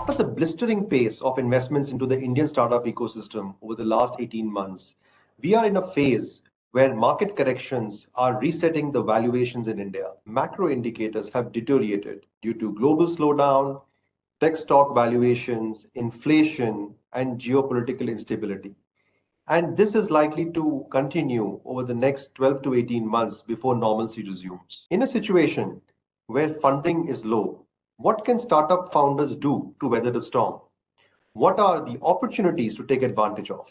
After the blistering pace of investments into the Indian startup ecosystem over the last 18 months, we are in a phase where market corrections are resetting the valuations in India. Macro indicators have deteriorated due to global slowdown, tech stock valuations, inflation, and geopolitical instability. And this is likely to continue over the next 12 to 18 months before normalcy resumes. In a situation where funding is low, what can startup founders do to weather the storm? What are the opportunities to take advantage of?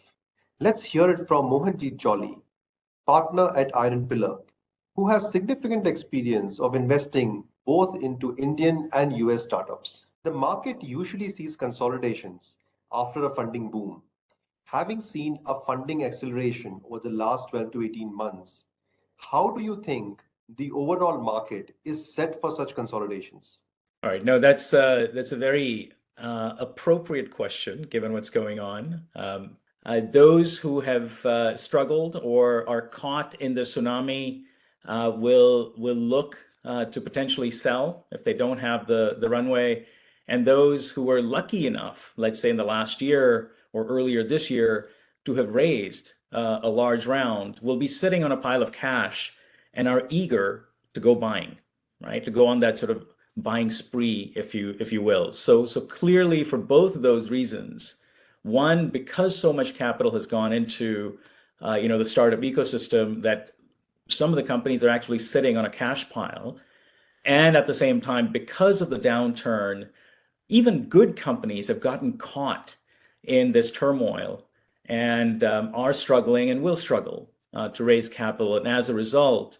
Let's hear it from Mohanjit Jolly, partner at Iron Pillar, who has significant experience of investing both into Indian and US startups. The market usually sees consolidations after a funding boom. Having seen a funding acceleration over the last 12 to 18 months, how do you think the overall market is set for such consolidations? All right, no, that's a very appropriate question given what's going on. Those who have struggled or are caught in the tsunami will look to potentially sell if they don't have the runway. And those who were lucky enough, let's say in the last year or earlier this year, to have raised a large round will be sitting on a pile of cash and are eager to go buying, right? To go on that sort of buying spree, if you will. So clearly for both of those reasons, one, because so much capital has gone into the startup ecosystem that some of the companies are actually sitting on a cash pile, and at the same time, because of the downturn, even good companies have gotten caught in this turmoil and are struggling and will struggle to raise capital, and as a result,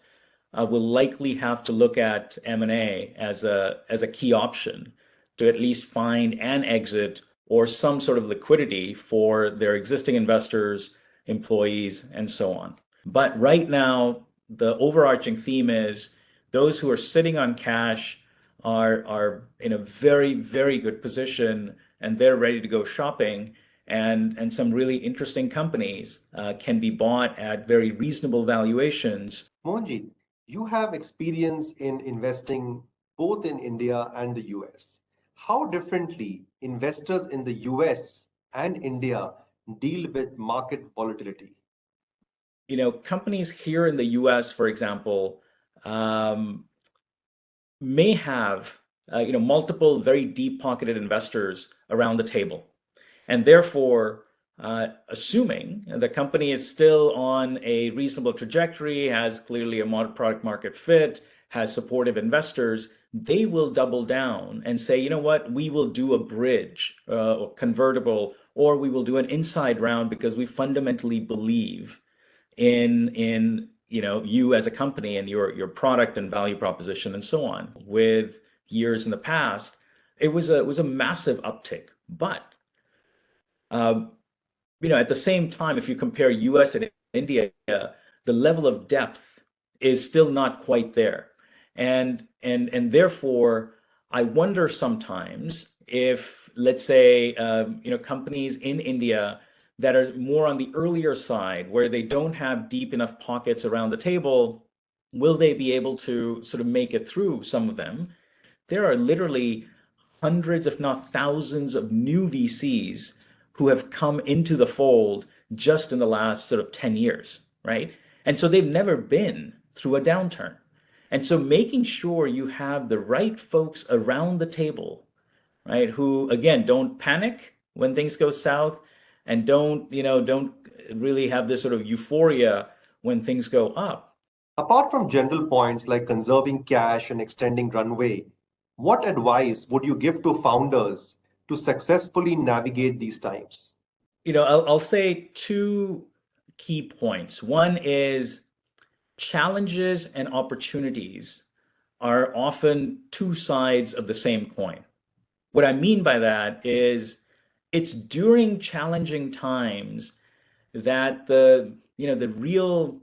will likely have to look at M&A as a key option to at least find an exit or some sort of liquidity for their existing investors, employees, and so on. But right now, the overarching theme is those who are sitting on cash are in a very, very good position, and they're ready to go shopping. And some really interesting companies can be bought at very reasonable valuations. Mohanjit, you have experience in investing both in India and the US. How differently investors in the US and India deal with market volatility? Companies here in the US, for example, may have multiple very deep-pocketed investors around the table. And therefore, assuming the company is still on a reasonable trajectory, has clearly a product market fit, has supportive investors, they will double down and say, you know what, we will do a bridge or convertible, or we will do an inside round because we fundamentally believe in you as a company and your product and value proposition and so on. With years in the past, it was a massive uptick. But at the same time, if you compare US and India, the level of depth is still not quite there. And therefore, I wonder sometimes if, let's say, companies in India that are more on the earlier side, where they don't have deep enough pockets around the table, will they be able to sort of make it through, some of them? There are literally hundreds, if not thousands, of new VCs who have come into the fold just in the last sort of 10 years, right? And so they've never been through a downturn. And so making sure you have the right folks around the table, right, who, again, don't panic when things go south and don't really have this sort of euphoria when things go up. Apart from general points like conserving cash and extending runway, what advice would you give to founders to successfully navigate these times? I'll say two key points. One is challenges and opportunities are often two sides of the same coin. What I mean by that is it's during challenging times that the real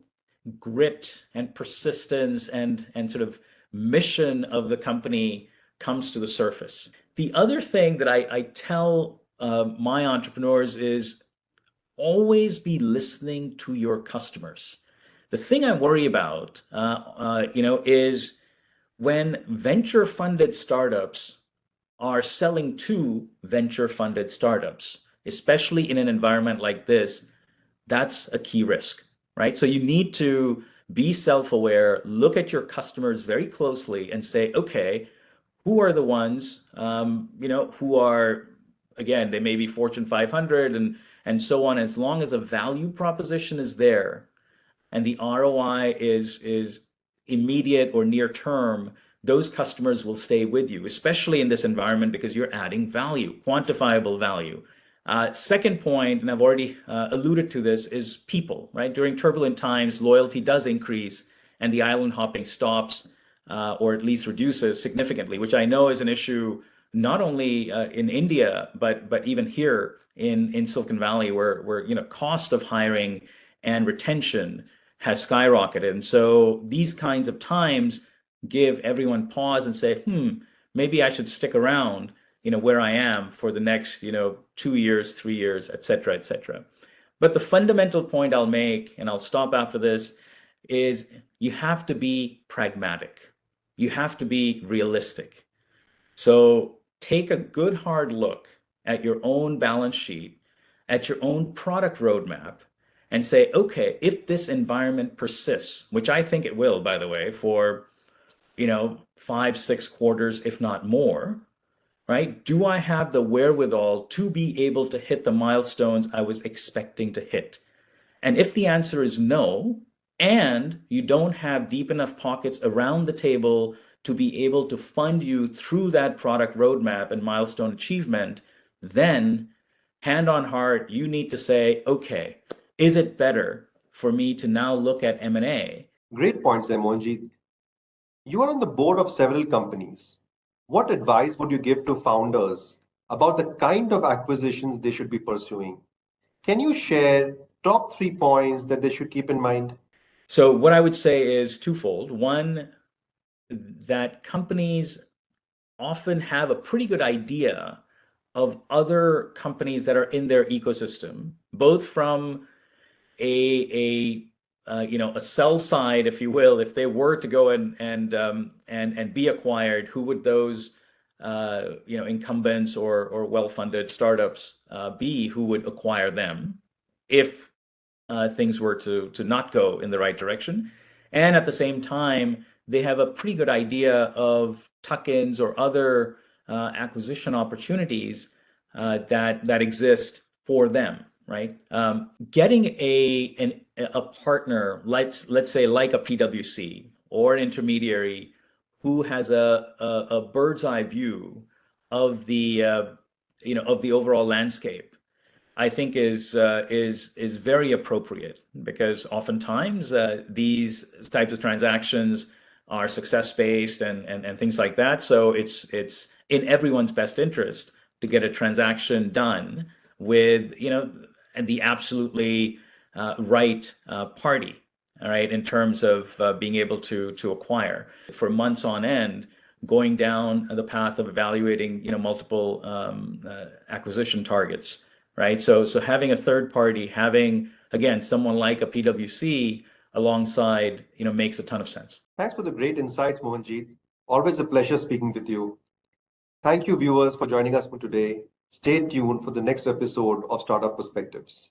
grit and persistence and sort of mission of the company comes to the surface. The other thing that I tell my entrepreneurs is always be listening to your customers. The thing I worry about, is when venture funded startups are selling to venture-funded startups, especially in an environment like this. That's a key risk, right? So you need to be self-aware, look at your customers very closely and say, okay, who are the ones, who are, again, they may be Fortune 500 and so on. As long as a value proposition is there and the ROI is immediate or near term, those customers will stay with you, especially in this environment because you're adding value, quantifiable value. Second point, and I've already alluded to this, is people, right? During turbulent times, loyalty does increase and the island hopping stops or at least reduces significantly, which I know is an issue not only in India, but even here in Silicon Valley, where cost of hiring and retention has skyrocketed. And so these kinds of times give everyone pause and say, maybe I should stick around, where I am for the next, 2 years, 3 years, et cetera, et cetera. But the fundamental point I'll make, and I'll stop after this, is you have to be pragmatic. You have to be realistic. So take a good hard look at your own balance sheet, at your own product roadmap, and say, okay, if this environment persists, which I think it will, by the way, for 5, 6 quarters, if not more, right? Do I have the wherewithal to be able to hit the milestones I was expecting to hit? And if the answer is no, and you don't have deep enough pockets around the table to be able to fund you through that product roadmap and milestone achievement, then hand on heart, you need to say, okay, is it better for me to now look at M&A? Great points there, Mohanjit. You are on the board of several companies. What advice would you give to founders about the kind of acquisitions they should be pursuing? Can you share top 3 points that they should keep in mind? So what I would say is twofold. One, that companies often have a pretty good idea of other companies that are in their ecosystem, both from a sell side, if you will. If they were to go and be acquired, who would those incumbents or well-funded startups be who would acquire them if things were to not go in the right direction? And at the same time, they have a pretty good idea of tuck-ins or other acquisition opportunities that exist for them, right? Getting a partner, let's say like a PwC or an intermediary who has a bird's eye view of the of the overall landscape, I think is very appropriate, because oftentimes these types of transactions are success based and things like that. So it's in everyone's best interest to get a transaction done with and the absolutely right party. All right, in terms of being able to acquire for months on end, going down the path of evaluating multiple acquisition targets. Right. So having a third party, having, again, someone like a PwC alongside, makes a ton of sense. Thanks for the great insights, Mohanjit. Always a pleasure speaking with you. Thank you, viewers, for joining us for today. Stay tuned for the next episode of Startup Perspectives.